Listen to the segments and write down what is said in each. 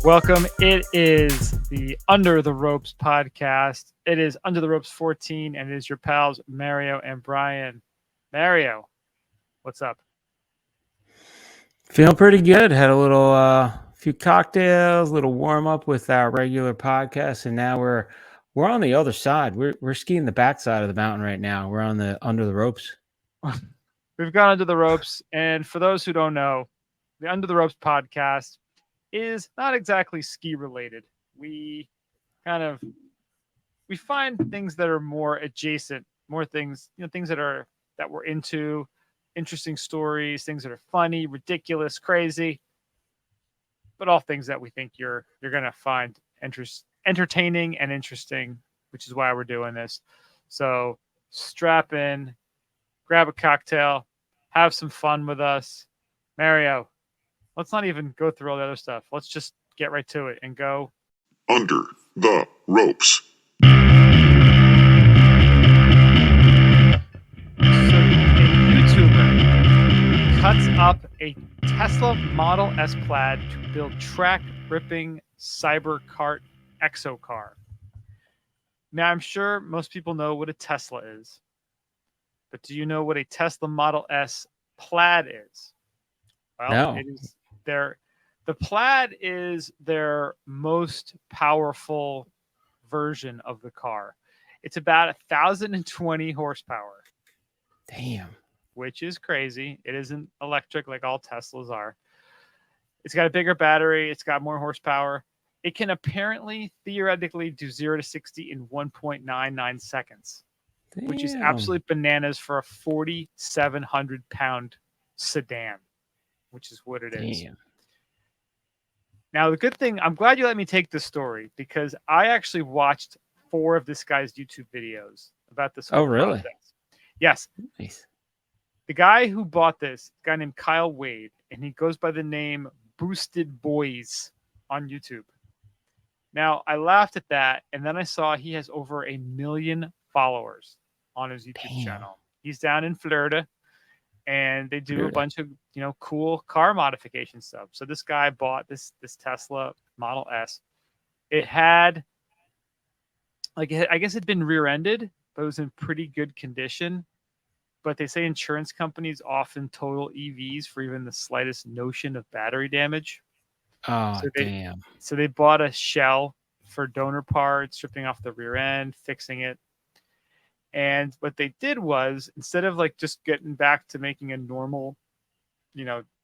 Welcome. It is the Under the Ropes podcast. It is Under the Ropes 14, and it is your pals Mario and Brian. Mario, what's up? Feeling pretty good. Had a little few cocktails, little warm up with our regular podcast, and now we're on the other side. We're skiing the backside of the mountain right now. We're on the Under the Ropes. We've gone Under the Ropes, and for those who don't know, the Under the Ropes podcast is not exactly ski related. We find things that are more adjacent, more things, things that we're into, interesting stories, things that are funny, ridiculous, crazy, but all things that we think you're gonna find entertaining and interesting, which is why we're doing this. So strap in, grab a cocktail, have some fun with us. Mario, let's not even go through all the other stuff. Let's just get right to it and go Under the Ropes. So a YouTuber cuts up a Tesla Model S Plaid to build track-ripping cyber kart exo car. Now, I'm sure most people know what a Tesla is, but do you know what a Tesla Model S Plaid is? Well, No. it is the Plaid is their most powerful version of the car. It's about 1,020 horsepower. Damn. Which is crazy. It isn't electric like all Teslas are. It's got a bigger battery. It's got more horsepower. It can apparently, theoretically, do 0 to 60 in 1.99 seconds, which is absolutely bananas for a 4,700-pound sedan, which is what it is. Now, the good thing, I'm glad you let me take this story because I actually watched 4 of this guy's YouTube videos about this. Oh, really? Process. Yes. Nice. The guy who bought this, a guy named Kyle Wade, and he goes by the name Boosted Boys on YouTube. Now, I laughed at that, and then I saw he has over 1 million followers on his YouTube channel. He's down in Florida, and they do a bunch of cool car modification stuff. So this guy bought this Tesla Model S. It had, I guess it'd been rear-ended, but it was in pretty good condition. But they say insurance companies often total EVs for even the slightest notion of battery damage. Oh, damn. So they bought a shell for donor parts, stripping off the rear end, fixing it. And what they did was, instead of just getting back to making a normal,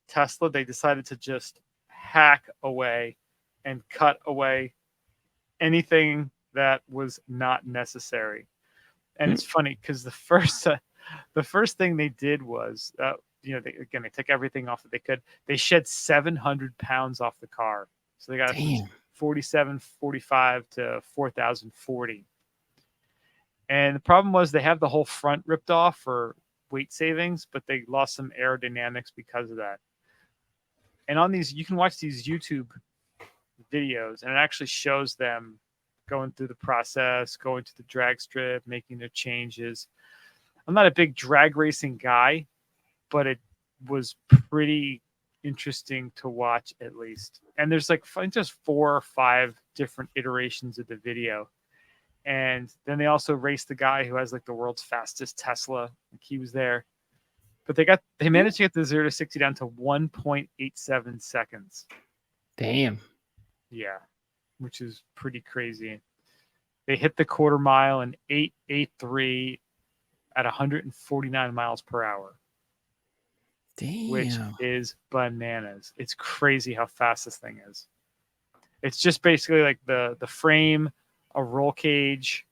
Tesla, they decided to just hack away and cut away anything that was not necessary. And it's funny because the first thing they did was, they took everything off that they could. They shed 700 pounds off the car. So they got 4,745 to 4,040. And the problem was they have the whole front ripped off for weight savings, but they lost some aerodynamics because of that. And on these, you can watch these YouTube videos, and it actually shows them going through the process, going to the drag strip, making their changes. I'm not a big drag racing guy, but it was pretty interesting to watch at least. And there's just 4 or 5 different iterations of the video. And then they also raced the guy who has the world's fastest Tesla. He was there. But they managed to get the 0 to 60 down to 1.87 seconds. Damn. Yeah, which is pretty crazy. They hit the quarter mile in 8.83 at 149 miles per hour. Damn. Which is bananas. It's crazy how fast this thing is. It's just basically the frame, a roll cage,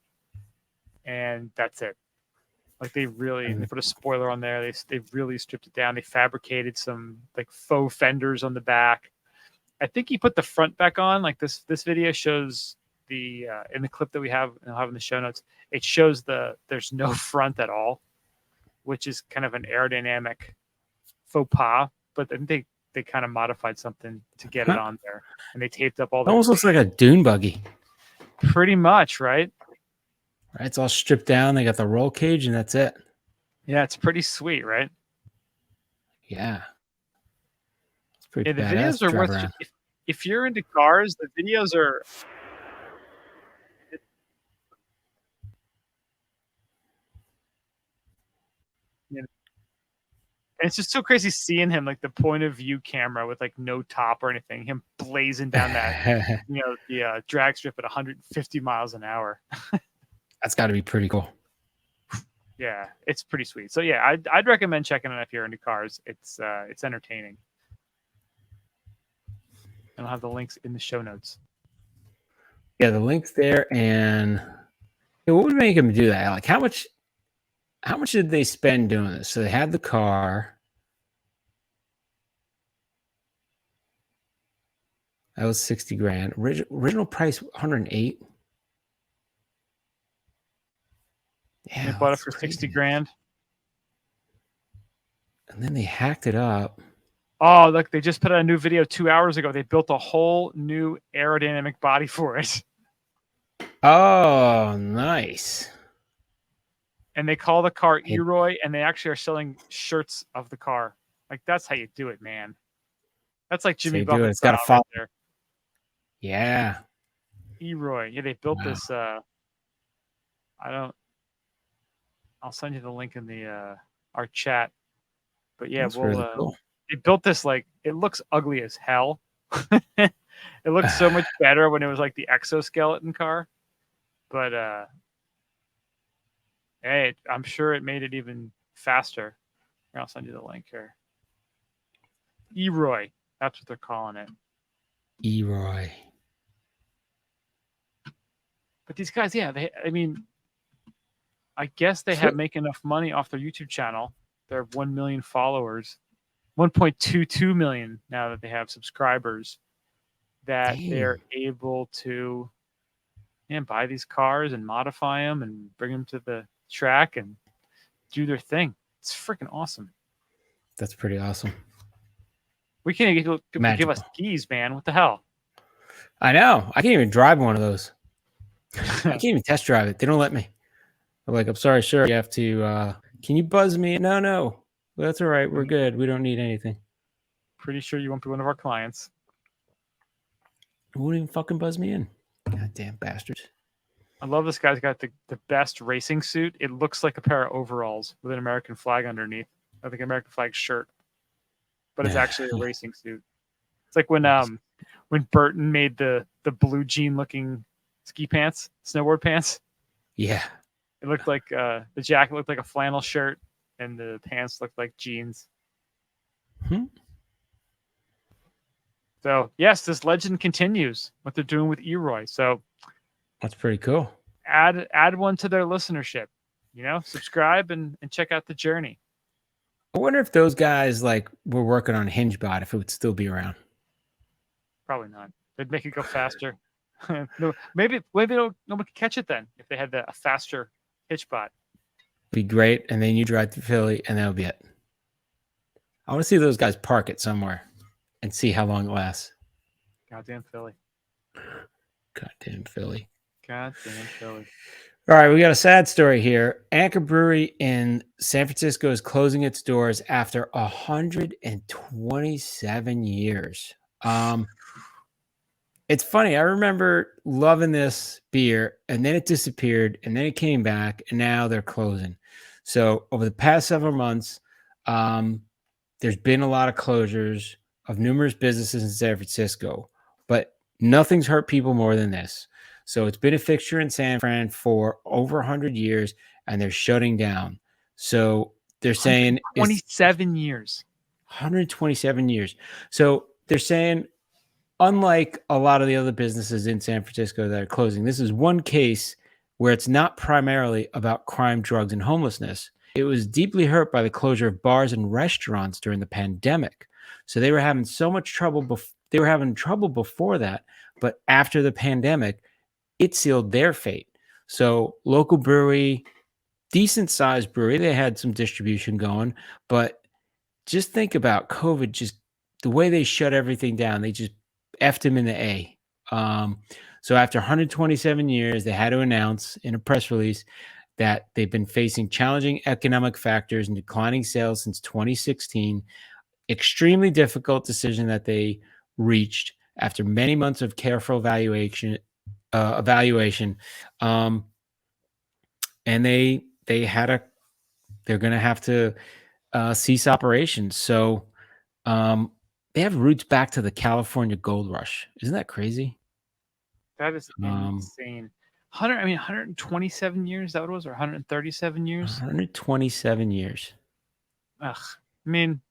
and that's it. They put a spoiler on there. They really stripped it down. They fabricated some faux fenders on the back. I think he put the front back on. This video shows the in the clip that we have, and I'll have in the show notes. It shows there's no front at all, which is kind of an aerodynamic faux pas. But then they kind of modified something to get it on there, and they taped up all the. Almost looks like a dune buggy. Pretty much, right? Right, it's all stripped down. They got the roll cage, and that's it. Yeah, it's pretty sweet, right? Yeah, it's pretty The badass. videos are worth. if you're into cars, the videos are. You know, and it's just so crazy seeing him, like the point of view camera with like no top or anything, him blazing down that, the drag strip at 150 miles an hour. That's got to be pretty cool. Yeah, it's pretty sweet. So yeah, I'd recommend checking it if you're into cars. It's entertaining. And I'll have the links in the show notes. Yeah, the link's there. And what would make him do that? Like, how much did they spend doing this? So they had the car. That was 60 grand. Original price 108. Yeah, They bought it that's for crazy. 60 grand. And then they hacked it up. Oh, look, they just put out a new video 2 hours ago. They built a whole new aerodynamic body for it. Oh, nice. And they call the car Eroy, and they actually are selling shirts of the car. Like, that's how you do it, man. That's like Jimmy Buffett. It's got to follow. Right there. Yeah. Eroy. Yeah, they built this. I'll send you the link in the our chat. But yeah, That's really cool. They built this, like, it looks ugly as hell. It looks so much better when it was like the exoskeleton car. But hey, I'm sure it made it even faster. I'll send you the link here. Eroy. That's what they're calling it. Eroy. But these guys, yeah, I guess they have make enough money off their YouTube channel. They have 1 million followers, 1.22 million now that they have subscribers, that they're able to buy these cars and modify them and bring them to the track and do their thing. It's freaking awesome. That's pretty awesome. We can't even give us keys, man. What the hell? I know. I can't even drive one of those. I can't even test drive it. They don't let me. I'm like, I'm sorry, sir. You have to, can you buzz me? No. Well, that's all right. We're good. We don't need anything. Pretty sure you won't be one of our clients. Won't even fucking buzz me in. Goddamn bastards. I love this guy's got the best racing suit. It looks like a pair of overalls with an American flag underneath. I think an American flag shirt. But it's actually a racing suit. It's like when Burton made the blue jean looking ski pants, snowboard pants. Yeah. It looked like the jacket looked like a flannel shirt and the pants looked like jeans. So yes, this legend continues what they're doing with Eroy. So that's pretty cool. Add one to their listenership. Subscribe and check out the journey. I wonder if those guys like were working on HingeBot, if it would still be around. Probably not. They'd make it go faster. No, maybe nobody could catch it then if they had a faster HitchBot. Be great, and then you drive to Philly, and that'll be it. I want to see those guys park it somewhere and see how long it lasts. Goddamn Philly. Goddamn Philly. Goddamn Philly. All right, we got a sad story here. Anchor Brewery in San Francisco is closing its doors after 127 years. It's funny. I remember loving this beer, and then it disappeared, and then it came back, and now they're closing. So over the past several months, there's been a lot of closures of numerous businesses in San Francisco, but nothing's hurt people more than this. So it's been a fixture in San Fran for over 100 years, and they're shutting down. So they're saying 27 years. 127 years. So they're saying, unlike a lot of the other businesses in San Francisco that are closing, this is one case where it's not primarily about crime, drugs, and homelessness. It was deeply hurt by the closure of bars and restaurants during the pandemic. So they were having so much trouble. They were having trouble before that, but after the pandemic, it sealed their fate. So local brewery, decent sized brewery, they had some distribution going, but just think about COVID, just the way they shut everything down. They just effed him in the A. So after 127 years, they had to announce in a press release that they've been facing challenging economic factors and declining sales since 2016. Extremely difficult decision that they reached after many months of careful evaluation, um, and they're going to have to cease operations. So they have roots back to the California gold rush. Isn't that crazy? That is insane. 127 years, that what it was, or 137 years? 127 years. Ugh. I mean,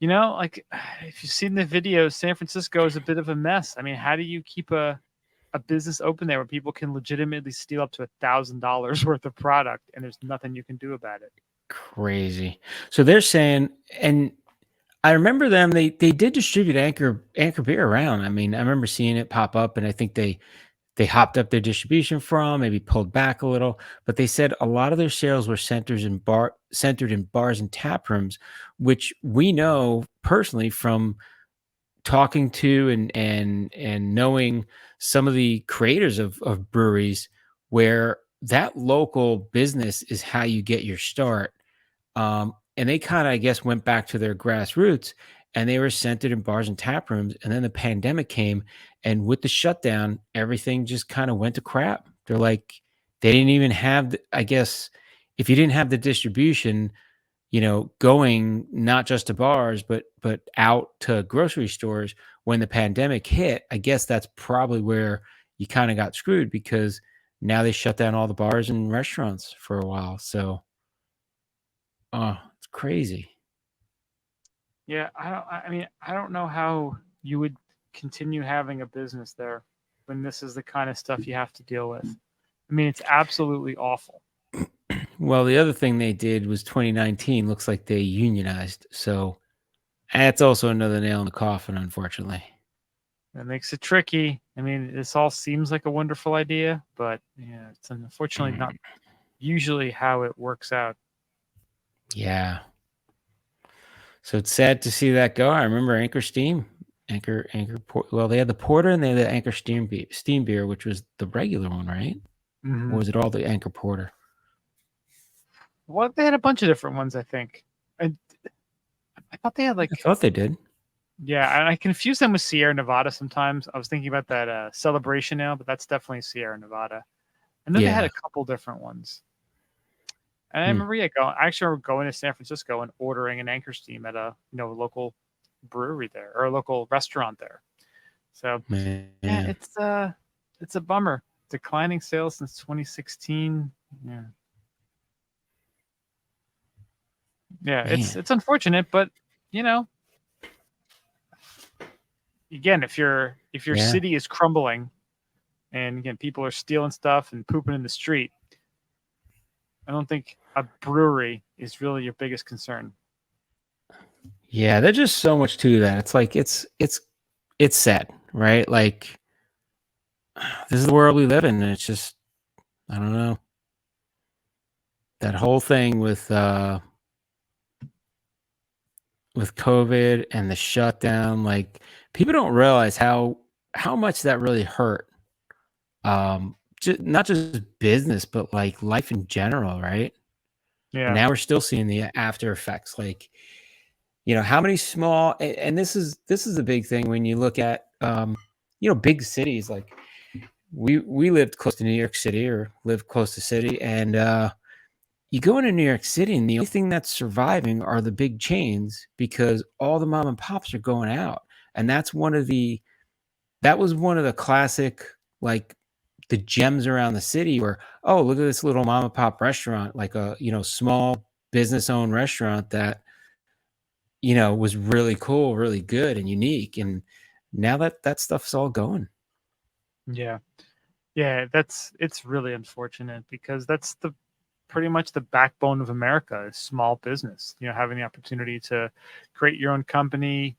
like if you've seen the videos, San Francisco is a bit of a mess. I mean, how do you keep a business open there where people can legitimately steal up to $1,000 worth of product and there's nothing you can do about it? Crazy. So they're saying, and I remember them. They did distribute Anchor beer around. I mean, I remember seeing it pop up, and I think they hopped up their distribution from, maybe pulled back a little. But they said a lot of their sales were centered in bars and tap rooms, which we know personally from talking to and knowing some of the creators of breweries, where that local business is how you get your start. And they kind of, I guess, went back to their grassroots, and they were centered in bars and tap rooms. And then the pandemic came, and with the shutdown, everything just kind of went to crap. They're like, they didn't even have, I guess, if you didn't have the distribution, going not just to bars, but out to grocery stores when the pandemic hit, I guess that's probably where you kind of got screwed, because now they shut down all the bars and restaurants for a while. So, oh, it's crazy. Yeah, I don't know how you would continue having a business there when this is the kind of stuff you have to deal with. I mean, it's absolutely awful. Well, the other thing they did was 2019 looks like they unionized. So that's also another nail in the coffin, unfortunately. That makes it tricky. I mean, this all seems like a wonderful idea, but yeah, it's unfortunately not usually how it works out. Yeah. So it's sad to see that go. I remember Anchor Steam, well, they had the porter and they had the Anchor Steam beer, which was the regular one, right? Mm-hmm. Or was it all the Anchor Porter? Well, they had a bunch of different ones, I think. I thought they had I thought they did. Yeah, I confuse them with Sierra Nevada sometimes. I was thinking about that Celebration now, but that's definitely Sierra Nevada. I know they had a couple different ones. And I remember, I actually remember going to San Francisco and ordering an Anchor Steam at a local brewery there, or a local restaurant there. So yeah, it's a bummer. Declining sales since 2016. Yeah. Yeah, it's unfortunate, but again, if your city is crumbling and again people are stealing stuff and pooping in the street, I don't think a brewery is really your biggest concern. Yeah, there's just so much to that. It's like it's sad, right? Like, this is the world we live in, and it's just, I don't know. That whole thing with COVID and the shutdown, like, people don't realize how much that really hurt. Not just business, but like life in general, right? Yeah. And now we're still seeing the after effects. Like, how many small, and this is a big thing when you look at big cities. Like, we lived close to New York City, or lived close to city, and you go into New York City, and the only thing that's surviving are the big chains, because all the mom and pops are going out. And that was one of the classic, like, the gems around the city, where, oh, look at this little mom and pop restaurant, like a small business owned restaurant that was really cool, really good and unique. And now that stuff's all going. Yeah. It's really unfortunate, because that's pretty much the backbone of America is small business. Having the opportunity to create your own company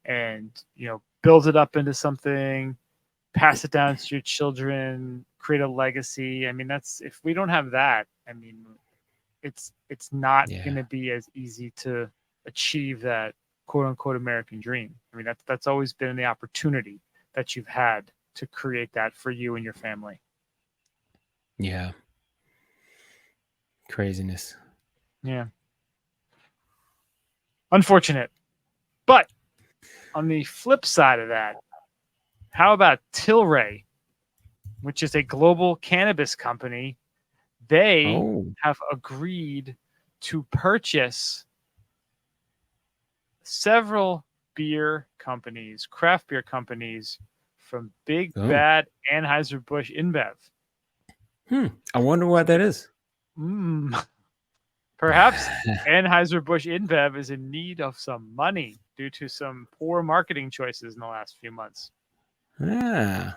and build it up into something, pass it down to your children, create a legacy. I mean, if we don't have that, I mean, it's not going to be as easy to achieve that quote unquote American dream. I mean, that's always been the opportunity that you've had to create that for you and your family. Yeah. Craziness. Yeah. Unfortunate. But On the flip side of that, how about Tilray, which is a global cannabis company? They have agreed to purchase several beer companies, craft beer companies, from Big Bad Anheuser-Busch InBev. I wonder what that is. Perhaps Anheuser-Busch InBev is in need of some money due to some poor marketing choices in the last few months. Yeah.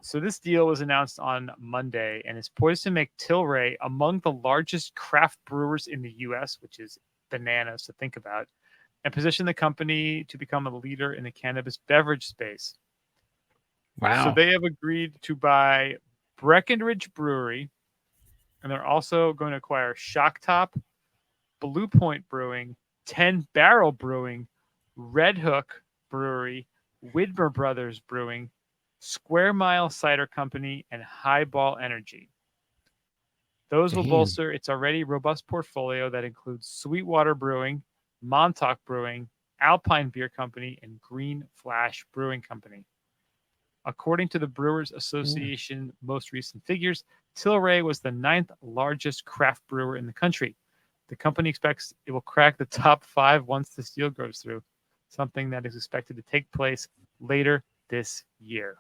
So this deal was announced on Monday and is poised to make Tilray among the largest craft brewers in the U.S., which is bananas to think about, and position the company to become a leader in the cannabis beverage space. Wow. So they have agreed to buy Breckenridge Brewery, and they're also going to acquire Shock Top, Blue Point Brewing, 10 Barrel Brewing, Red Hook Brewery, Widmer Brothers Brewing, Square Mile Cider Company, and Highball Energy. Those will bolster its already robust portfolio that includes Sweetwater Brewing, Montauk Brewing, Alpine Beer Company, and Green Flash Brewing Company. According to the Brewers Association most recent figures, Tilray was the 9th largest craft brewer in the country. The company expects it will crack the top 5 once this deal goes through, something that is expected to take place later this year.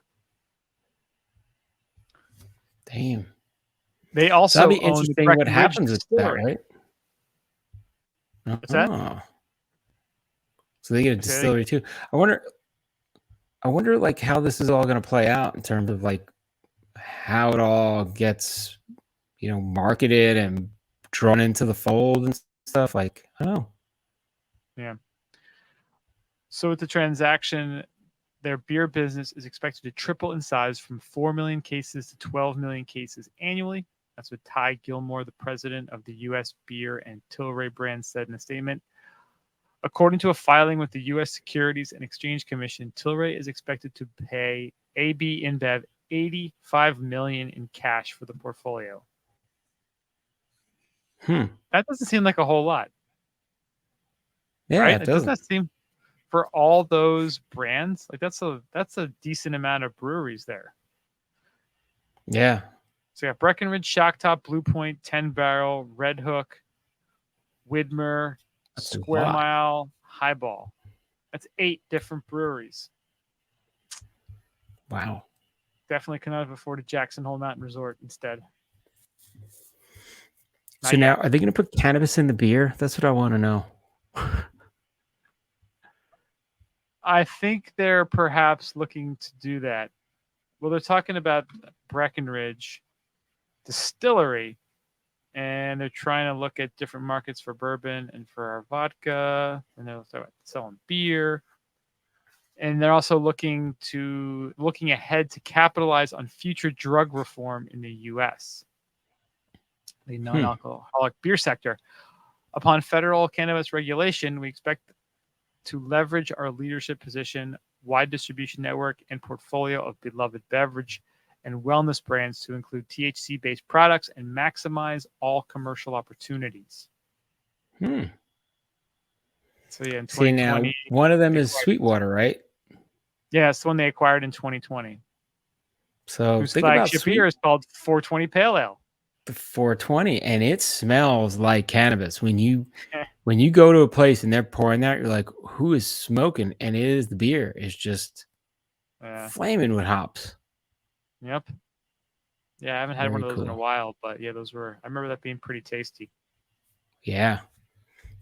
Damn. They also That'll be own interesting the what happens with that, Distillery. right? What's that? So they get a distillery too. I wonder like how this is all going to play out in terms of like how it all gets, marketed and drawn into the fold and stuff. Like, I don't know. Yeah. So with the transaction, their beer business is expected to triple in size from 4 million cases to 12 million cases annually. That's what Ty Gilmore, the president of the U.S. Beer and Tilray brand, said in a statement. According to a filing with the U.S. Securities and Exchange Commission, Tilray is expected to pay AB InBev $85 million in cash for the portfolio. That doesn't seem like a whole lot. Yeah, right? it doesn't. Doesn't that seem for all those brands? Like that's a decent amount of breweries there. Yeah. So you got Breckenridge, Shock Top, Blue Point, 10 Barrel, Red Hook, Widmer, Square Mile, Highball. That's 8 different breweries. Wow. Definitely could not have afforded Jackson Hole Mountain Resort instead. So now, are they going to put cannabis in the beer? That's what I want to know. I think they're perhaps looking to do that. Well, they're talking about Breckenridge Distillery, and they're trying to look at different markets for bourbon and for our vodka, and they're selling beer. And they're also looking ahead to capitalize on future drug reform in the U.S., the non-alcoholic beer sector. Upon federal cannabis regulation, we expect to leverage our leadership position, wide distribution network, and portfolio of beloved beverage and wellness brands to include THC-based products and maximize all commercial opportunities. So yeah, in 2020, see now, one of them is Sweetwater, right? Yeah, it's the one they acquired in 2020. So whose think about flagship beer is called 420 Pale Ale. The 420, and it smells like cannabis. When you go to a place and they're pouring that, you're like, who is smoking? And it is the beer. It's just flaming with hops. Yep. Yeah, I haven't had one of those in a while, but yeah, I remember that being pretty tasty. Yeah.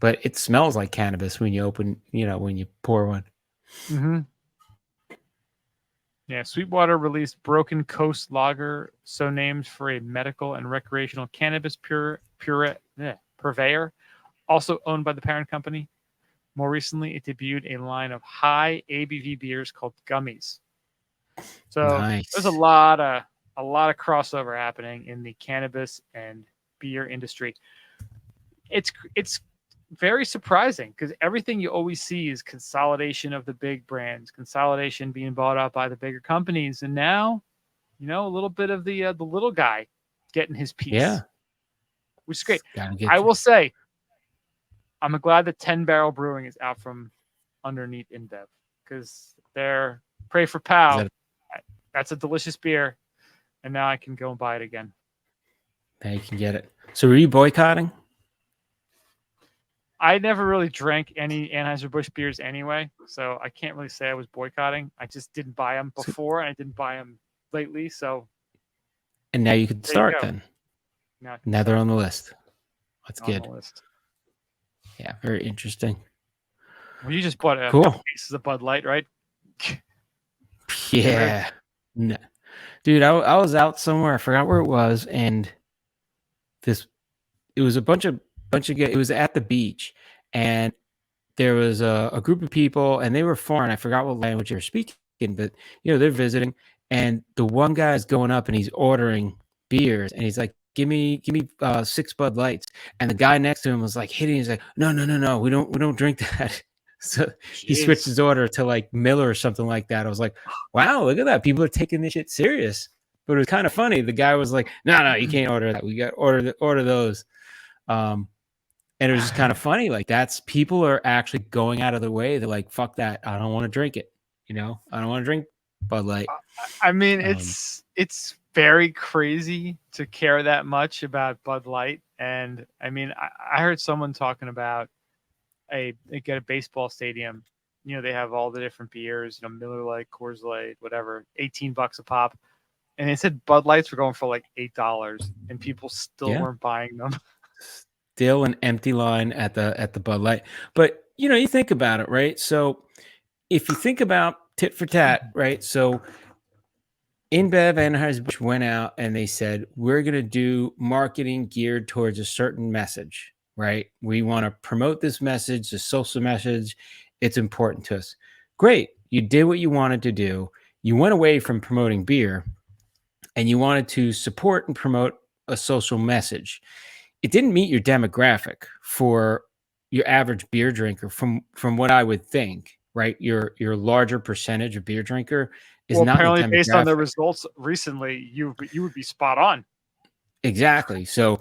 But it smells like cannabis when you when you pour one. Mm-hmm. Yeah, Sweetwater released Broken Coast Lager, so named for a medical and recreational cannabis purveyor, also owned by the parent company. More recently, it debuted a line of high ABV beers called Gummies. So there's a lot of crossover happening in the cannabis and beer industry. It's very surprising because everything you always see is consolidation of the big brands, consolidation being bought out by the bigger companies, and now, a little bit of the little guy getting his piece. Yeah, which is great. I will say, I'm glad that 10 Barrel Brewing is out from underneath InBev. because they're pray for Is Pow. that That's a delicious beer, and now I can go and buy it again. now you can get it? So were you boycotting? I never really drank any Anheuser-Busch beers anyway, so I can't really say I was boycotting. I just didn't buy them before, and I didn't buy them lately, so And now you can there you start go. then. Now I can Now they're start on the list. That's on good. the list. Yeah, very interesting. Well, you just bought a Cool. couple cases of Bud Light, right? Yeah. No. Dude, I was out somewhere. I forgot where it was, and it was a bunch of it was at the beach, and there was a group of people, and they were foreign. I forgot what language they were speaking, but they're visiting, and the one guy's going up and he's ordering beers, and he's like, give me 6 Bud Lights, and the guy next to him was like hitting. He's like, no, we don't drink that. So he switched Jeez. his order to like Miller or something like that. I was like, wow, look at that. People are taking this shit serious. But it was kind of funny. The guy was like, no, you can't order that. We got order those. And it was just kind of funny. Like that's people are actually going out of the way. They're like, fuck that. I don't want to drink it. I don't want to drink Bud Light. I mean, it's very crazy to care that much about Bud Light. And I mean, I heard someone talking about they get a baseball stadium. They have all the different beers, Miller Lite, Coors Light, whatever, $18 a pop. And they said Bud Lights were going for like $8, and people still weren't buying them. Still an empty line at the Bud Light. But you think about it, right? So if you think about tit for tat, right? So InBev and Anheuser-Busch went out and they said, we're going to do marketing geared towards a certain message, right? We want to promote this message, the social message. It's important to us. Great. You did what you wanted to do. You went away from promoting beer and you wanted to support and promote a social message. It didn't meet your demographic for your average beer drinker from what I would think, right? Your larger percentage of beer drinker is not apparently the based on the demographic. results recently, you would be spot on. Exactly. So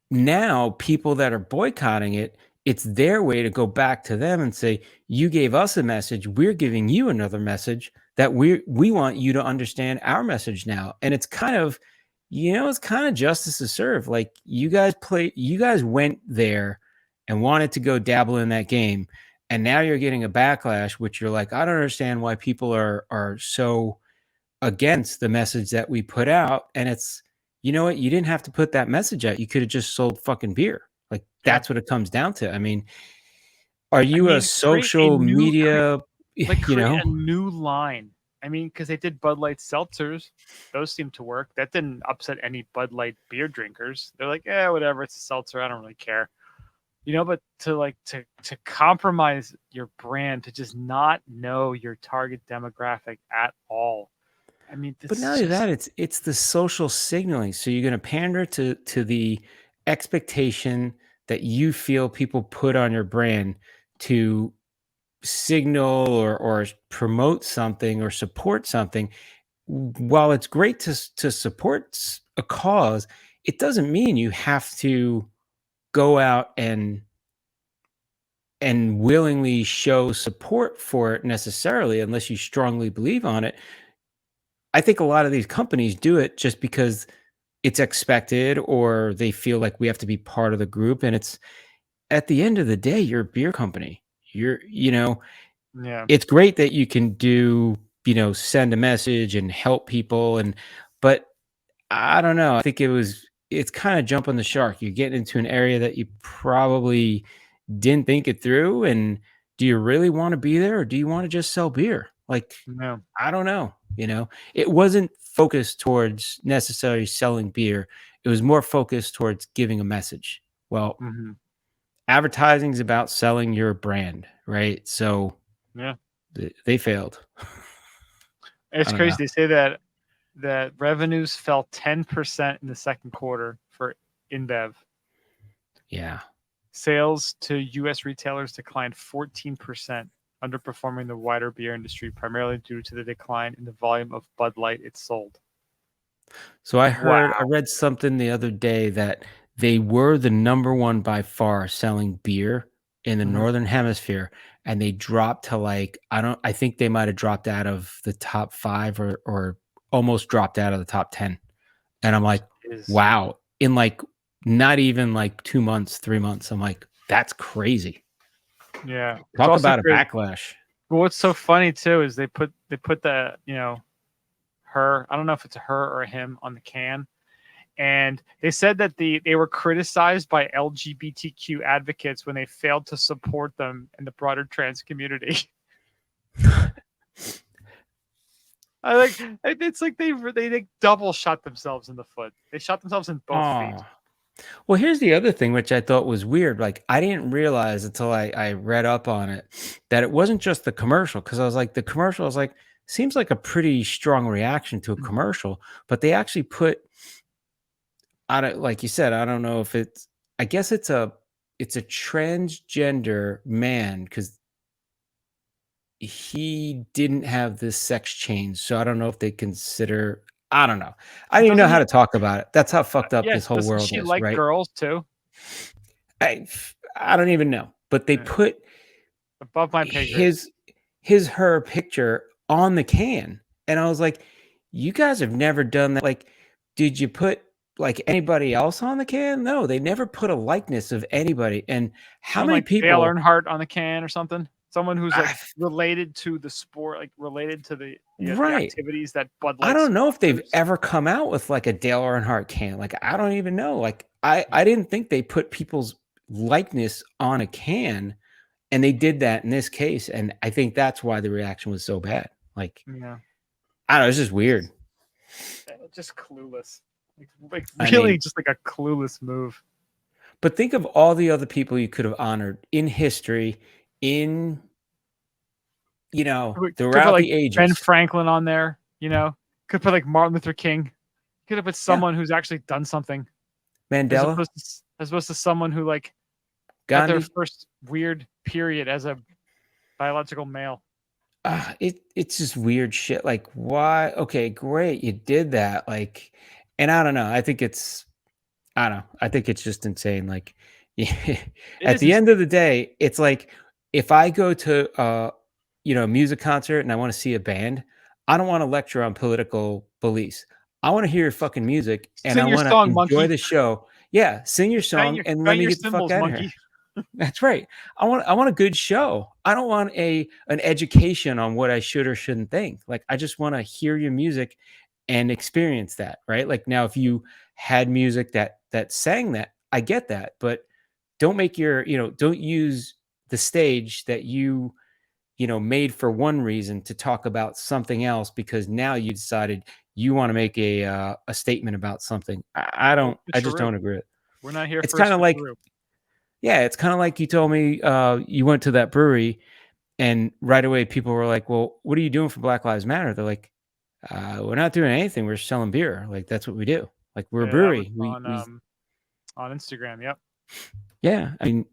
now people that are boycotting it, it's their way to go back to them and say, you gave us a message, we're giving you another message that we want you to understand our message now. And it's kind of, it's kind of justice to serve. Like you guys went there and wanted to go dabble in that game. And now you're getting a backlash, which you're like, I don't understand why people are so against the message that we put out. And it's, you know what? You didn't have to put that message out. You could have just sold fucking beer. Like that's what it comes down to. I mean, are you a social media, create a new line? I mean, because they did Bud Light seltzers. Those seem to work. That didn't upset any Bud Light beer drinkers. They're like, whatever, it's a seltzer. I don't really care. But to compromise your brand, to just not know your target demographic at all. I mean, but not only that, it's the social signaling. So you're going to pander to the expectation that you feel people put on your brand to signal or promote something or support something. While it's great to support a cause, it doesn't mean you have to go out and willingly show support for it necessarily, unless you strongly believe on it. I think a lot of these companies do it just because it's expected or they feel like we have to be part of the group. And it's at the end of the day, you're a beer company. It's great that you can do, send a message and help people. But I don't know. I think it's kind of jumping the shark. You're getting into an area that you probably didn't think it through. And do you really want to be there or do you want to just sell beer? Like, no. I don't know. It wasn't focused towards necessarily selling beer. It was more focused towards giving a message. Well, advertising is about selling your brand, right? So they failed. It's crazy. They say that revenues fell 10% in the second quarter for InBev. Yeah. Sales to U.S. retailers declined 14%, underperforming the wider beer industry, primarily due to the decline in the volume of Bud Light it sold. So I read something the other day that they were the number one by far selling beer in the northern hemisphere, and they dropped to like I think they might have dropped out of the top 5 or almost dropped out of the top 10. And I'm like, Is wow, in like not even like 2 months, 3 months. I'm like, that's crazy. yeah. It's Talk also about a crazy. backlash. But what's so funny too is they put the her, I don't know if it's a her or a him on the can, and they said that they were criticized by LGBTQ advocates when they failed to support them in the broader trans community. I like it's like they double shot themselves in the foot. They shot themselves in both feet. Oh. Well, here's the other thing, which I thought was weird. Like, I didn't realize until I read up on it that it wasn't just the commercial. Cause I was like, the commercial, I was like, seems like a pretty strong reaction to a commercial, but they actually put, I don't, like you said, I don't know if it's, I guess it's a transgender man because he didn't have this sex change. So I don't know if they consider, I don't know. I don't even know Doesn't how he? to talk about it. That's how fucked up this Yes. whole Doesn't world she is, like right? girls too? I I don't even know, but they Yeah. put Above my pay grade. her picture on the can, and I was like, "You guys have never done that." Like, did you put like anybody else on the can? No, they never put a likeness of anybody. And how Put many like Dale people? Earnhardt on the can or something. Someone who's like I, related to the sport, like related to the right. activities that Bud I Light don't know if they've sponsors. ever come out with like a Dale Earnhardt can. Like, I don't even know. Like, Yeah. I didn't think they put people's likeness on a can. And they did that in this case, and I think that's why the reaction was so bad. Like, Yeah. I don't know, it's just weird. Just clueless. Like I really mean, just like a clueless move. but think of all the other people you could have honored in history, in Could put throughout like the Ben ages. Franklin on there, Could put like Martin Luther King. Could have put Yeah, someone who's actually done something Mandela, as opposed to someone who like got their Gandhi. first weird period as a biological male. It's just weird shit. Like, why? Okay, great, you did that. Like, and I don't know. I don't know. I think it's just insane. Like, It at is the end of insane. the day, it's like if I go to a music concert and I want to see a band, I don't want to lecture on political beliefs. I want to hear your fucking music and I Sing your want to song, enjoy monkey. the show. Yeah, sing your Bang song your and let bang me your get the fuck cymbals, out of here. monkey. That's right. I want a good show. I don't want an education on what I should or shouldn't think. Like, I just want to hear your music and experience that, right? Like, now if you had music that sang that, I get that, but don't make don't use the stage that you made for one reason to talk about something else because now you decided you want to make a statement about something. Oh, I just switcheroo. don't agree with it. We're not here It's for a kind of like, switcheroo. yeah, it's kind of like you told me you went to that brewery and right away people were like, well, what are you doing for Black Lives Matter? They're like, we're not doing anything. We're selling beer. Like, that's what we do. Like, we're a Yeah, that was brewery. We on Instagram. Yep. Yeah. I mean,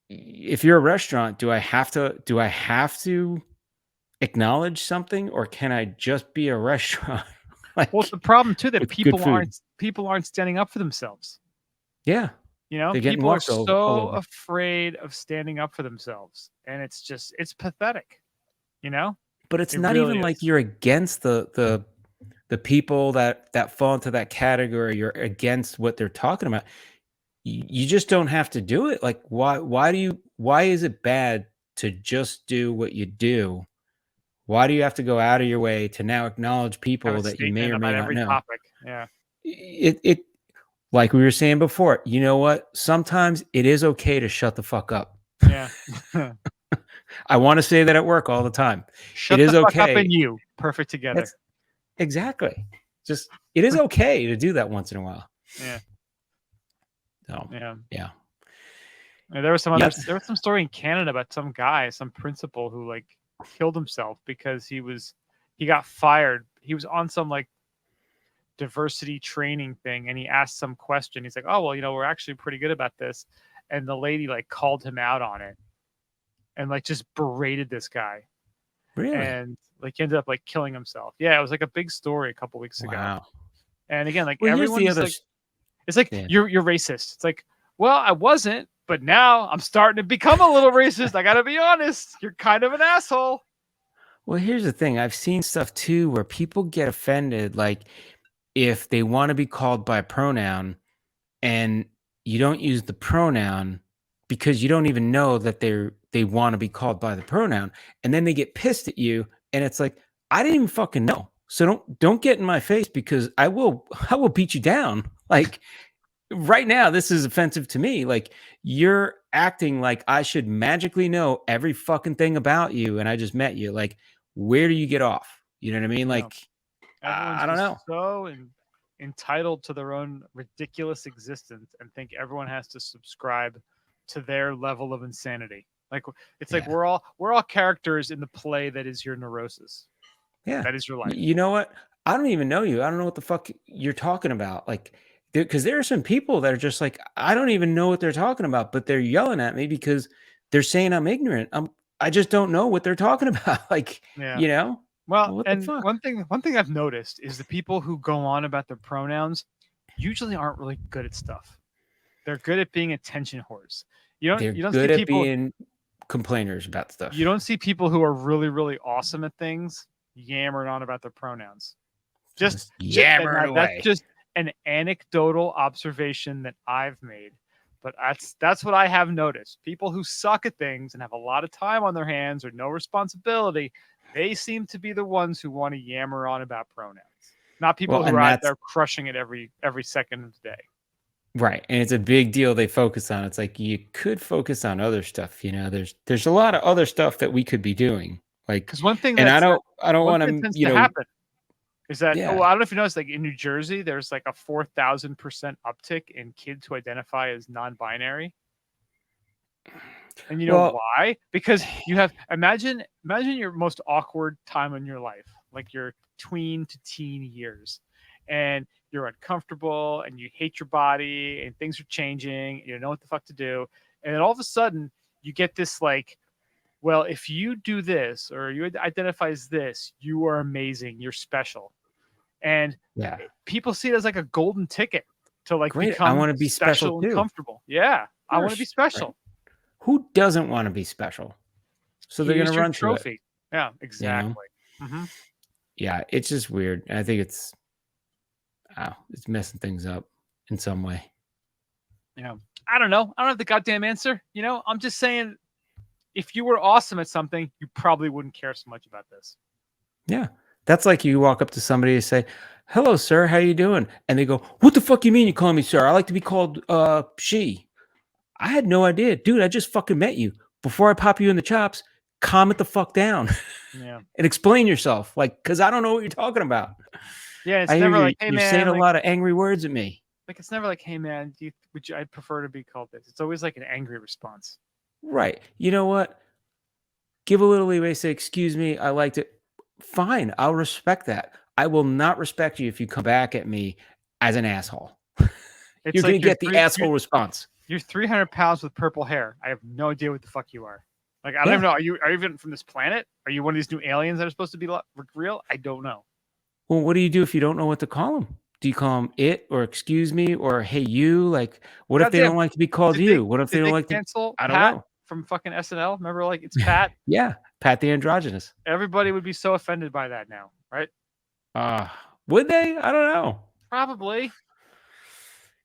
if you're a restaurant, do I have to acknowledge something or can I just be a restaurant? Well, it's Like, the problem too that with good food. people aren't standing up for themselves. Yeah. They're getting People are walked over all so over. afraid of standing up for themselves, and it's pathetic. You know, But it's it not really even like is. you're against the people that fall into that category. You're against what they're talking about. You just don't have to do it. Like, why is it bad to just do what you do? Why do you have to go out of your way to now acknowledge Have a people that you may statement or may about not every know? topic. Yeah, It like we were saying before, you know what? Sometimes it is okay to shut the fuck up. yeah. I want to say that at work all the time. It Shut the is fuck up okay. and you perfect together. That's exactly. Just it is okay to do that once in a while. Yeah, So, yeah. yeah. And there was Yep. some story in Canada about some guy, some principal who like killed himself because he got fired. He was on some like diversity training thing and he asked some question. He's like, "Oh, well, we're actually pretty good about this." And the lady like called him out on it and like just berated this guy. Really? And like he ended up like killing himself. Yeah, it was like a big story a couple weeks ago. Wow. And again, like Well, here's the everyone's other like, it's like yeah. you're racist. It's like, well, I wasn't. But now I'm starting to become a little racist. I got to be honest. You're kind of an asshole. Well, here's the thing. I've seen stuff too where people get offended, like if they want to be called by a pronoun and you don't use the pronoun because you don't even know that they want to be called by the pronoun, and then they get pissed at you, and it's like, I didn't even fucking know. So don't get in my face because I will beat you down. Like right now, this is offensive to me. Like you're acting like I should magically know every fucking thing about you, and I just met you. Like, where do you get off? You know what I mean? Yeah. Like, Everyone's I don't know. just so entitled to their own ridiculous existence and think everyone has to subscribe to their level of insanity. Like it's like Yeah. we're all characters in the play that is your neurosis. Yeah. That is your life. You know what? I don't even know you. I don't know what the fuck you're talking about. Like, because there are some people that are just like, I don't even know what they're talking about, but they're yelling at me because they're saying I'm ignorant. I just don't know what they're talking about. Like, Yeah. you know? Well, What the and fuck? one thing I've noticed is the people who go on about their pronouns usually aren't really good at stuff. They're good at being attention whores. They're You don't see good at people being complainers about stuff. you don't see people who are really really awesome at things yammering on about their pronouns. Just yammering now, that's away. just an anecdotal observation that I've made, but that's what I have noticed. People who suck at things and have a lot of time on their hands or no responsibility, they seem to be the ones who want to yammer on about pronouns, not people Well, who and are out that's there crushing it every second of the day. right. And it's a big deal they focus on. It's like you could focus on other stuff, you know. There's a lot of other stuff that we could be doing. Like, Because one thing and that's I don't one want thing that to, tends you to know, happen is that yeah. I don't know if you noticed, like in New Jersey, there's like a 4,000% uptick in kids who identify as non-binary. And you know Well, why? Because you have imagine your most awkward time in your life, like your tween to teen years, and you're uncomfortable and you hate your body and things are changing, you don't know what the fuck to do, and then all of a sudden you get this like, well, if you do this or you identify as this, you are amazing, you're special, and yeah. people see it as like a golden ticket to like Great. I become want to be special special and too. comfortable. Yeah, I want to be Course, right? special. Who doesn't want to be special? So they're Here's gonna your run to it. trophy. Yeah, You know? exactly. Mm-hmm. Yeah, it's just weird. I think it's messing things up in some way. Yeah, I don't know. I don't have the goddamn answer. You know, I'm just saying, if you were awesome at something, you probably wouldn't care so much about this. Yeah. That's like you walk up to somebody and say, "Hello, sir. How you doing?" And they go, "What the fuck you mean you call me sir? I like to be called she." I had no idea. Dude, I just fucking met you. Before I pop you in the chops, calm it the fuck down Yeah. and explain yourself. Like, because I don't know what you're talking about. Yeah, it's I hear never you. like, hey You're man, saying a like lot of angry words at me. it's never like, hey man, I'd prefer to be called this. It's always like an angry response. Right. You know what? Give a little leeway, say, excuse me, I liked it. Fine, I'll respect that. I will not respect you if you come back at me as an asshole. It's You're going like to get the asshole response. you're 300 pounds with purple hair. I have no idea what the fuck you are. Like, I don't Yeah. even know. Are you even from this planet? Are you one of these new aliens that are supposed to be real? I don't know. Well, what do you do if you don't know what to call them? Do you call them it or excuse me or hey you? Like, what if they Goddamn. don't like to be called you? What if they Did don't they like to? cancel I don't Pat know. from fucking SNL? Remember, like, it's Pat. Yeah, Pat the androgynous. Everybody would be so offended by that now, right? Would they? I don't know. Probably.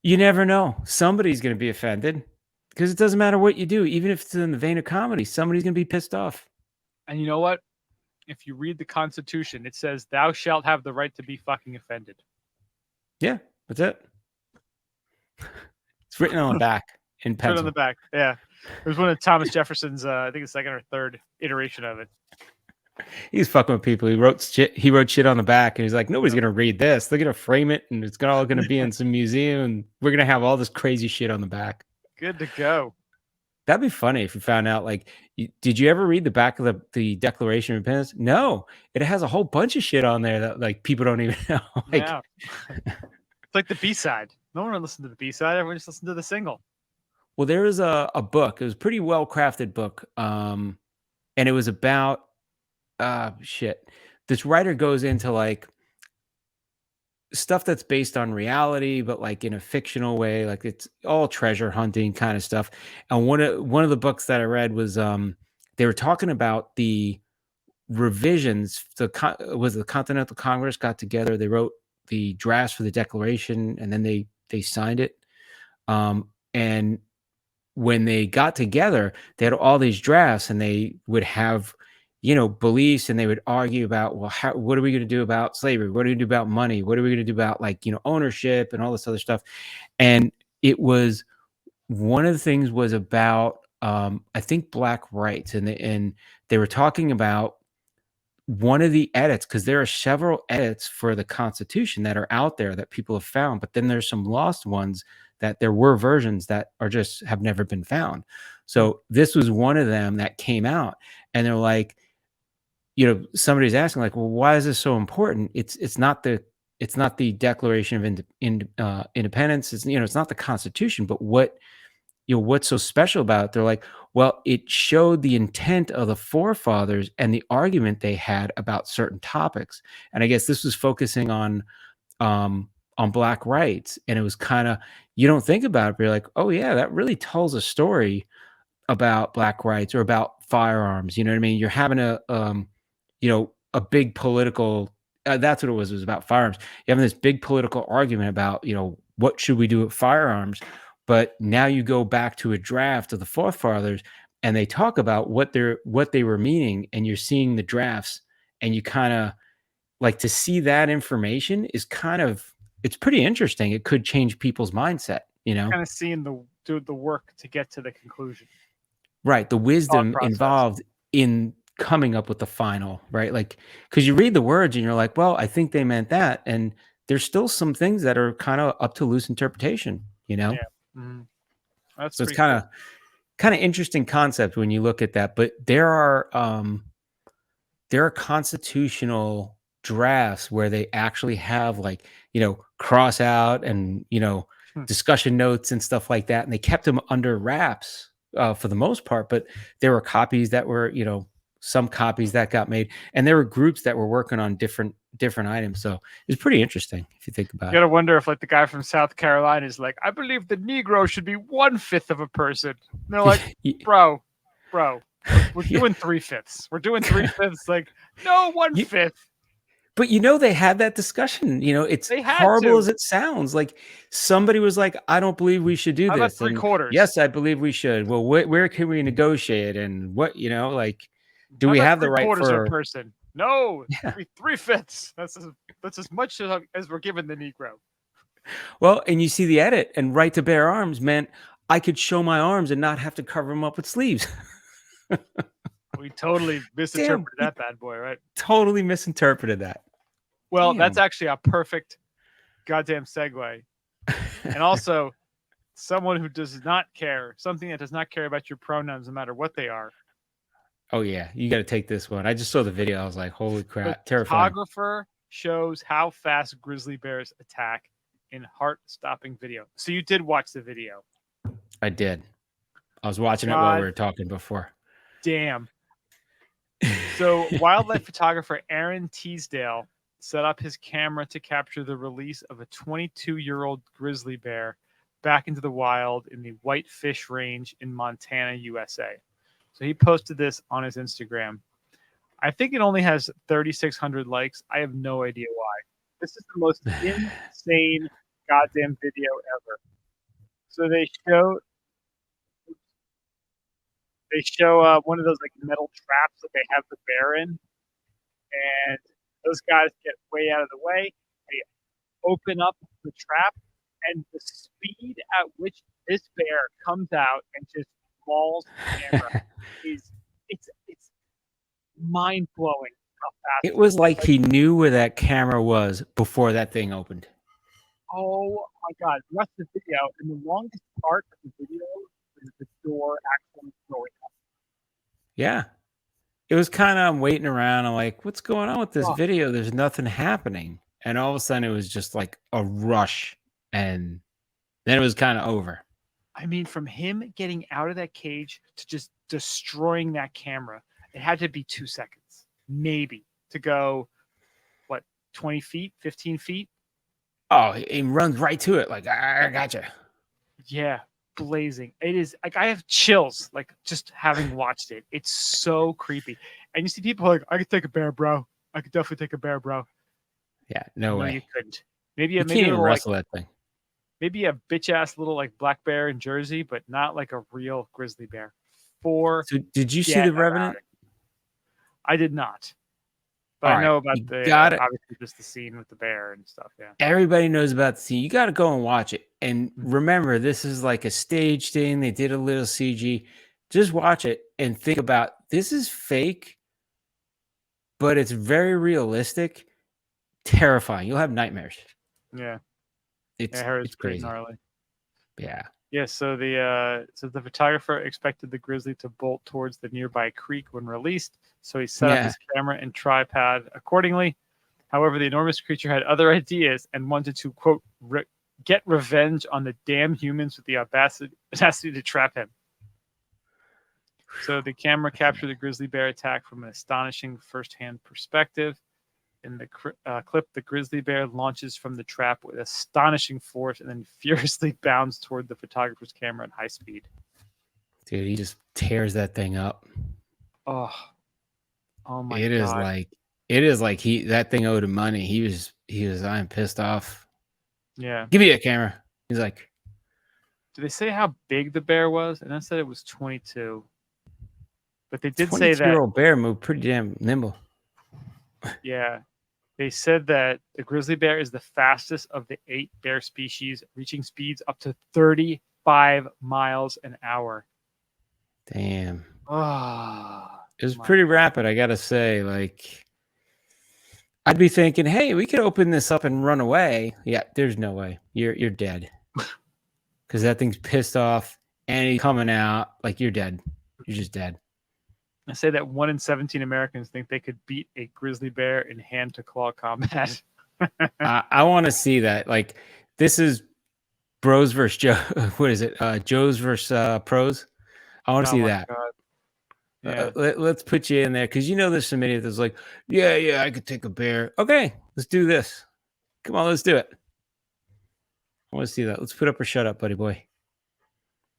You never know. Somebody's going to be offended because it doesn't matter what you do, even if it's in the vein of comedy. Somebody's going to be pissed off. And you know what? If you read the Constitution, it says, "Thou shalt have the right to be fucking offended." Yeah, that's it. It's written on the back in Put it on pencil. the back. Yeah, it was one of Thomas Jefferson's. I think the second or third iteration of it. He's fucking with people. He wrote shit on the back, and he's like, nobody's gonna read this. They're gonna frame it, and it's all gonna be in some museum, and we're gonna have all this crazy shit on the back. Good to go. That'd be funny if you found out. Like, did you ever read the back of the Declaration of Independence? No, it has a whole bunch of shit on there that like people don't even know. Like, Yeah. It's like the B-side. No one listened to the B-side. Everyone just listened to the single. well, there was a book. It was a pretty well crafted book, and it was about shit. This writer goes into like stuff that's based on reality, but like in a fictional way, like it's all treasure hunting kind of stuff. And one of the books that I read was they were talking about the revisions. Was the Continental Congress got together, they wrote the drafts for the Declaration, and then they signed it. And when they got together, they had all these drafts, and they would have, beliefs, and they would argue about, well, what are we going to do about slavery? What are we going to do about money? What are we going to do about, like, ownership and all this other stuff? And it was one of the things was about, I think, black rights, and they were talking about one of the edits, because there are several edits for the Constitution that are out there that people have found, but then there's some lost ones that there were versions that are just have never been found. So this was one of them that came out, and they're like, somebody's asking, like, well, why is this so important? It's not the Declaration of Independence. It's not the Constitution, but what's so special about it? They're like, well, it showed the intent of the forefathers and the argument they had about certain topics. And I guess this was focusing on black rights. And it was kind of, you don't think about it, but you're like, oh yeah, that really tells a story about black rights or about firearms. You know what I mean? You're having a big political, that's what it was about firearms. You're having this big political argument about, what should we do with firearms? But now you go back to a draft of the forefathers, and they talk about what they were meaning, and you're seeing the drafts, and you kind of like to see that information is it's pretty interesting. It could change people's mindset, Kind of seeing do the work to get to the conclusion. Right. The wisdom process. involved in coming up with the final, right? Like, because you read the words and you're like, well, I think they meant that. And there's still some things that are kind of up to loose interpretation, Yeah. Mm-hmm. That's so it's kind of interesting concept when you look at that. But there are constitutional drafts where they actually have, like, cross out and discussion notes and stuff like that, and they kept them under wraps for the most part. But there were copies that were, some copies that got made, and there were groups that were working on different items. So it's pretty interesting if you think about it. You gotta wonder if, like, the guy from South Carolina is like, I believe the Negro should be 1/5 of a person. And they're like, bro, we're doing 3/5. We're doing 3/5. Like, no, 1/5. But they had that discussion. It's horrible as it sounds. Like, somebody was like, I don't believe we should do How this. about 3/4? Yes, I believe we should. Well, where can we negotiate? And what, like, do we have the right for a person? No, yeah. 3/5. That's as much as we're giving the Negro. Well, and you see the edit, and right to bear arms meant I could show my arms and not have to cover them up with sleeves. We totally misinterpreted that bad boy, right? Totally misinterpreted that. Well, that's actually a perfect goddamn segue. And also, someone who does not care, something that does not care about your pronouns, no matter what they are. Oh yeah, you got to take this one. I just saw the video. I was like, holy crap, terrifying. Photographer shows how fast grizzly bears attack in heart-stopping video. So you did watch the video? I did. I was watching it while we were talking before. Damn. So wildlife photographer Aaron Teasdale set up his camera to capture the release of a 22-year-old grizzly bear back into the wild in the Whitefish Range in Montana, USA. So he posted this on his Instagram. I think it only has 3,600 likes. I have no idea why. This is the most insane goddamn video ever. So they show one of those, like, metal traps that they have the bear in, and those guys get way out of the way. They open up the trap, and the speed at which this bear comes out and just mauls the camera it's mind blowing how fast it was. Like, he knew where that camera was before that thing opened. Oh my god! The rest of the video, and the longest part of the video is the door actually going up. Yeah. It was kind of, I'm waiting around. I'm like, what's going on with this video? There's nothing happening. And all of a sudden it was just like a rush. And then it was kind of over. I mean, from him getting out of that cage to just destroying that camera, it had to be 2 seconds, maybe, to go, 20 feet, 15 feet? Oh, he runs right to it. Like, I gotcha. Yeah, blazing. It is like I have chills, like just having watched it. It's so creepy. And you see people like, I could take a bear, bro. I could definitely take a bear, bro. Yeah, no No, way. you couldn't. Maybe You maybe can't a even little like wrestle that thing. maybe a bitch ass little like black bear in Jersey, but not like a real grizzly bear. Forget So, did you see the about Revenant? it. I did not. But All I right, know about you the got it. obviously just the scene with the bear and stuff. Yeah. Everybody knows about the scene. You got to go and watch it. And Mhm. remember, this is like a stage thing. They did a little CG. Just watch it and think about this is fake, but it's very realistic, terrifying. You'll have nightmares. Yeah. It's I heard it's it's pretty crazy. gnarly. Yeah. Yeah, so the photographer expected the grizzly to bolt towards the nearby creek when released, so he set up Yeah. his camera and tripod accordingly. However, the enormous creature had other ideas and wanted to quote get revenge on the damn humans with the audacity to trap him. So the camera captured the grizzly bear attack from an astonishing first-hand perspective. In the clip, the grizzly bear launches from the trap with astonishing force and then furiously bounds toward the photographer's camera at high speed. Dude, he just tears that thing up. Oh my It is God. like that thing owed him money. He was I'm pissed off. Yeah. Give me that camera. He's like, Do they say how big the bear was? And I said it was 22. But they did say that, 22-year-old bear moved pretty damn nimble. yeah, they said that the grizzly bear is the fastest of the 8 bear species, reaching speeds up to 35 miles an hour. Damn. Oh, It was my pretty God. rapid, I gotta say. Like, I'd be thinking, hey, we could open this up and run away. Yeah, there's no way. You're dead. Because that thing's pissed off and he's coming out. Like, you're dead. You're just dead. I say that 1 in 17 Americans think they could beat a grizzly bear in hand-to-claw combat. I want to see that. Like, this is bros versus Joe. What is it? Joe's versus pros. I want to Oh see my that. God. Yeah. Let's put you in there because there's some idiot that's like, yeah, I could take a bear. Okay, let's do this. Come on, let's do it. I want to see that. Let's put up or shut up, buddy boy.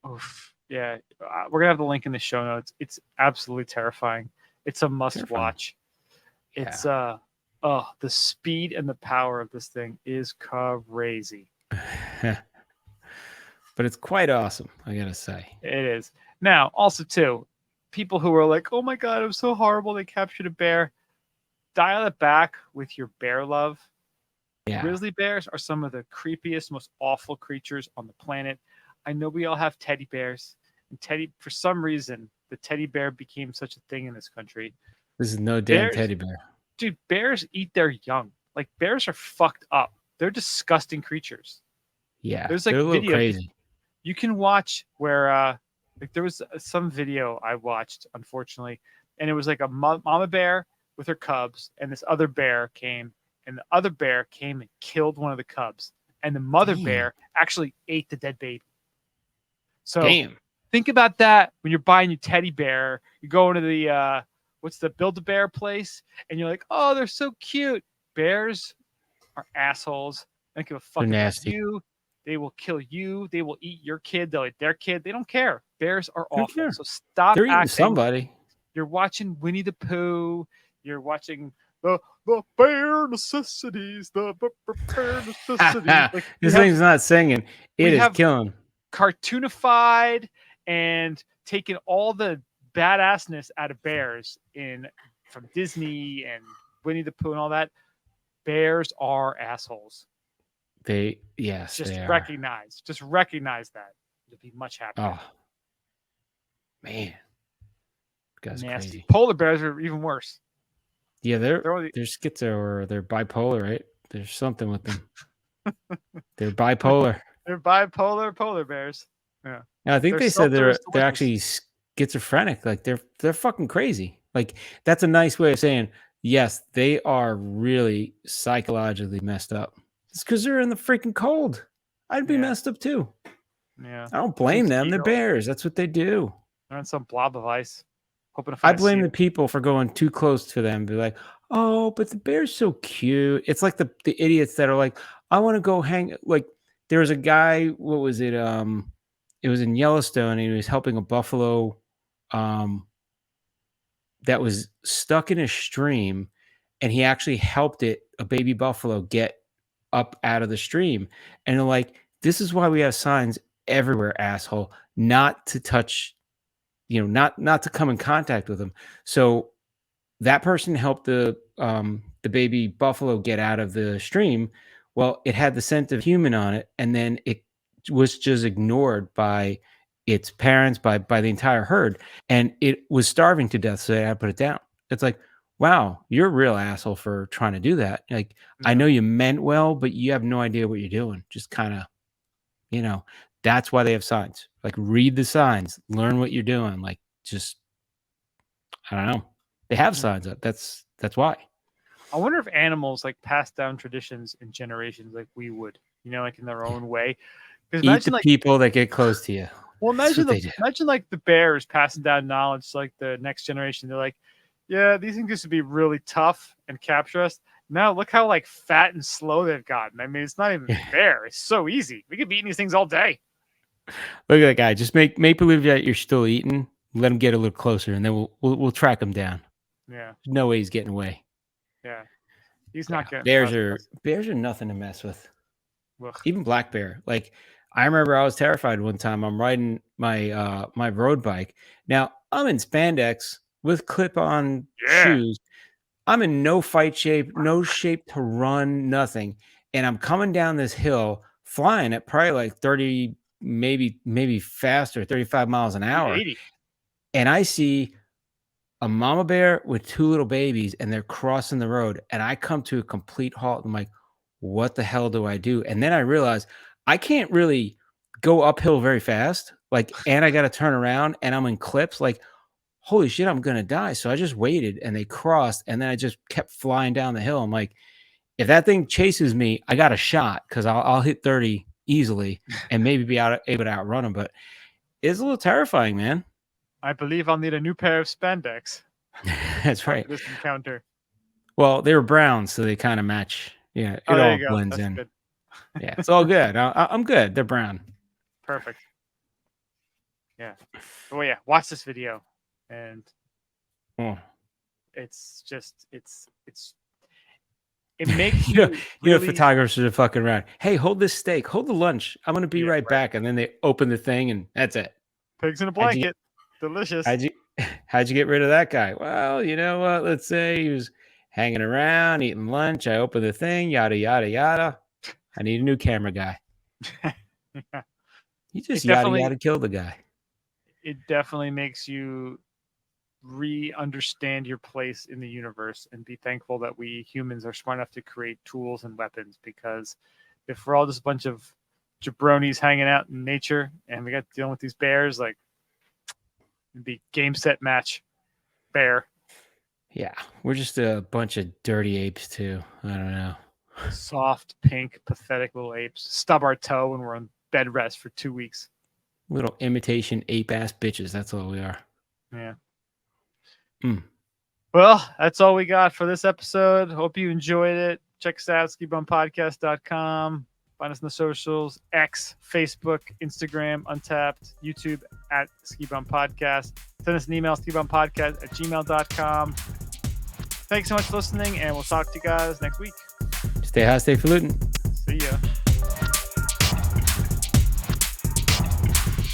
Oof. Yeah. We're going to have the link in the show notes. It's absolutely terrifying. It's a must Terrifying. watch. Yeah. It's the speed and the power of this thing is crazy. But it's quite awesome, I gotta say. It is. Now, also too, people who are like, "Oh my God, it was so horrible. They captured a bear." Dial it back with your bear love. Yeah. Grizzly bears are some of the creepiest, most awful creatures on the planet. I know we all have teddy bears, and for some reason, the teddy bear became such a thing in this country. This is no damn Bears- teddy bear. Dude, bears eat their young. Like, bears are fucked up. They're disgusting creatures. Yeah. There's, like, they're a little videos. crazy. You can watch where like there was some video I watched, unfortunately, and it was like a mama bear with her cubs, and this other bear came, and the other bear came and killed one of the cubs, and the mother Damn. bear actually ate the dead baby. So Damn. think about that when you're buying your teddy bear. You go into the what's the Build-A-Bear place, and you're like, oh, they're so cute. Bears are assholes. They don't give a fuck They're about nasty. you. They will kill you. They will eat your kid. They'll eat their kid. They don't care. Bears are They don't awful. care. So stop They're eating acting. somebody. You're watching Winnie the Pooh. You're watching the bear necessities. The bear necessities. Like, This thing's not singing. It is have- killing. cartoonified and taken all the badassness out of bears from Disney and Winnie the Pooh and all that. Bears are assholes. Yes, Just they are. recognize that. You'll be much happier. Oh, man. That's Nasty. crazy. Polar bears are even worse. Yeah, They're only- they're schizo or they're bipolar, right? There's something with them. They're bipolar. They're bipolar polar bears. Yeah, I think They're they said they're self-delicious. actually schizophrenic. Like they're fucking crazy. Like that's a nice way of saying yes, they are really psychologically messed up. It's because they're in the freaking cold. I'd be Yeah. messed up too. Yeah. I don't blame them. They're Mosquito. bears. That's what they do. They're on some blob of ice. Hoping to I find blame a the people for going too close to them. Be like, oh, but the bear's so cute. It's like the idiots that are like, I want to go hang. Like there was a guy. What was it? It was in Yellowstone, and he was helping a buffalo that was stuck in a stream, and he actually helped a baby buffalo, get up out of the stream. And they're like, this is why we have signs everywhere, asshole, not to touch, not to come in contact with them. So that person helped the baby buffalo get out of the stream. Well, it had the scent of human on it, and then it was just ignored by its parents, by the entire herd, and it was starving to death. So they had to put it down. It's like, wow, you're a real asshole for trying to do that. Like, I know you meant well, but you have no idea what you're doing. Just kind of, that's why they have signs. Like, read the signs, learn what you're doing. Like, just, I don't know. They have signs up. That's why. I wonder if animals like pass down traditions in generations like we would, like in their own way. Because Eat the people that get close to you. Well, imagine like the bears passing down knowledge to like the next generation. They're like, yeah, these things used to be really tough and capture us. Now look how like fat and slow they've gotten. I mean, it's not even fair. It's so easy. We could be eating these things all day. Look at that guy. Just make believe that you're still eating. Let him get a little closer, and then we'll track him down. Yeah. There's no way he's getting away. Yeah. He's not getting. Bears are nothing to mess with. Ugh. Even black bear. Like, I remember I was terrified one time. I'm riding my my road bike. Now I'm in spandex with clip-on shoes. I'm in no fight shape, no shape to run, nothing. And I'm coming down this hill, flying at probably like 30, maybe faster, 35 miles an hour. 80. And I see a mama bear with two little babies, and they're crossing the road. And I come to a complete halt. I'm like, what the hell do I do? And then I realize I can't really go uphill very fast. Like, and I got to turn around, and I'm in clips. Like, holy shit, I'm going to die. So I just waited, and they crossed, and then I just kept flying down the hill. I'm like, if that thing chases me, I got a shot, because I'll hit 30 easily and maybe be able to outrun them. But it's a little terrifying, man. I believe I'll need a new pair of spandex. That's right. This encounter. Well, they were brown, so they kind of match. Yeah, it all blends in. Good. Yeah, it's all good. I'm good. They're brown. Perfect. Yeah. Oh yeah, watch this video, and it's it makes really... photographers are fucking around. Hey, hold this steak. Hold the lunch. I'm gonna be right back. And then they open the thing, and that's it. Pigs in a blanket. Delicious. How'd you get rid of that guy? Well, you know what? Let's say he was hanging around, eating lunch. I opened the thing, yada, yada, yada. I need a new camera guy. Yeah. You just yada kill the guy. It definitely makes you re-understand your place in the universe and be thankful that we humans are smart enough to create tools and weapons, because if we're all just a bunch of jabronis hanging out in nature and we got dealing with these bears, like, it'd be game, set, match, bear. Yeah, we're just a bunch of dirty apes too. I don't know. Soft, pink, pathetic little apes. Stub our toe when we're on bed rest for 2 weeks. Little imitation ape-ass bitches. That's all we are. Yeah. Well, that's all we got for this episode. Hope you enjoyed it. Check us out, skibumpodcast.com. Find us on the socials, X, Facebook, Instagram, Untapped, YouTube at Ski Bum Podcast. Send us an email, skibumpodcast@gmail.com. Thanks so much for listening, and we'll talk to you guys next week. Stay high, stay falutin'. See ya.